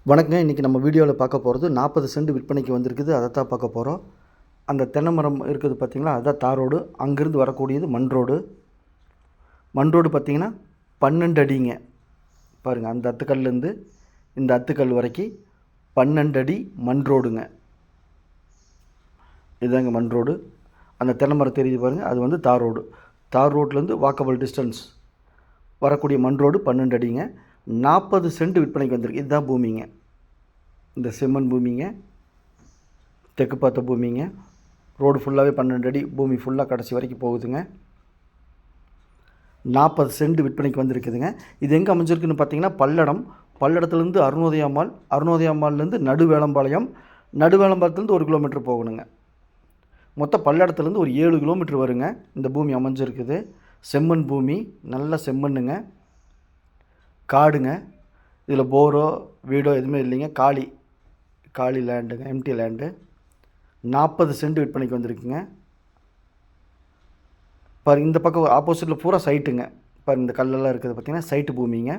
வணக்கங்க. இன்றைக்கி நம்ம வீடியோவில் பார்க்க போகிறது 40 சென்ட் விற்பனைக்கு வந்திருக்குது. அதை தான் பார்க்க போகிறோம். அந்த தென்னை மரம் இருக்குது பார்த்திங்களா, அதுதான் தார் ரோடு. அங்கேருந்து வரக்கூடியது மண் ரோடு. மண் ரோடு பார்த்திங்கன்னா 12 அடிங்க. பாருங்கள், அந்த அத்துக்கல்லேருந்து இந்த அத்துக்கல் வரைக்கும் 12 அடி மண் ரோடுங்க. இதுதாங்க மண் ரோடு. அந்த தென்னை மரம் தெரியுது பாருங்கள், அது வந்து தார் ரோடு. தார் ரோட்லேருந்து வாக்கபிள் டிஸ்டன்ஸ் வரக்கூடிய மண் ரோடு 12 அடிங்க. 40 சென்ட் விற்பனைக்கு வந்திருக்கு. இதுதான் பூமிங்க. இந்த செம்மண் பூமிங்க, தெற்கு பார்த்த பூமிங்க. ரோடு ஃபுல்லாகவே 12 அடி பூமி ஃபுல்லாக கடைசி வரைக்கும் போகுதுங்க. 40 சென்ட் விற்பனைக்கு வந்திருக்குதுங்க. இது எங்கே அமைஞ்சிருக்குன்னு பார்த்தீங்கன்னா பல்லடத்துலேருந்து அருணோதயம்மாள்லேருந்து நடுவேளம்பாளையம், நடுவேளம்பாளையத்துலேருந்து 1 கிலோமீட்டர் போகணுங்க. மொத்தம் பல்லடத்துலேருந்து ஒரு 7 கிலோமீட்டர் வருங்க இந்த பூமி அமைஞ்சிருக்குது. செம்மண் பூமி, நல்ல செம்மண்ணுங்க, காடுங்க. இதில் போரோ வீடோ எதுவுமே இல்லைங்க. காலி லேண்டுங்க, எம்டி லேண்டு. 40 சென்ட் விற்பனைக்கு வந்திருக்குங்க. பாருங்கள், இந்த பக்கம் ஆப்போசிட்டில் பூரா சைட்டுங்க. பாருங்கள், இந்த கல்லெல்லாம் இருக்குது பார்த்திங்கன்னா சைட்டு பூமிங்க.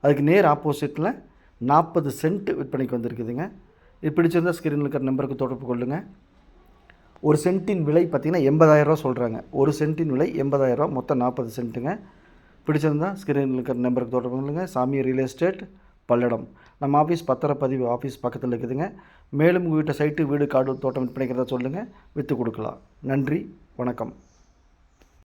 அதுக்கு நேர் ஆப்போசிட்டில் 40 சென்ட் விற்பனைக்கு வந்திருக்குதுங்க. இது பிடிச்சிருந்தால் ஸ்க்ரீனில் இருக்கிற நம்பருக்கு தொடர்பு கொள்ளுங்கள். ஒரு சென்ட்டின் விலை பார்த்திங்கன்னா 80,000 ரூபா சொல்கிறாங்க. ஒரு சென்ட்டின் விலை 80,000 ரூபா, மொத்தம் 40 சென்ட்டுங்க. பிடிச்சிருந்தால் ஸ்க்ரீனில் இருக்கிற நம்பருக்கு தொடர்பு கொள்ளுங்கள். சாமி ரியல் எஸ்டேட், பல்லடம். நம்ம ஆஃபீஸ் பத்திரப்பதிவு ஆஃபீஸ் பக்கத்தில் இருக்குதுங்க. மேலும் உங்கள் வீட்டை சைட்டு, வீடு, காடு, தோட்டம் விற்பனைக்கிறதா சொல்லுங்கள், விற்று கொடுக்கலாம். நன்றி, வணக்கம்.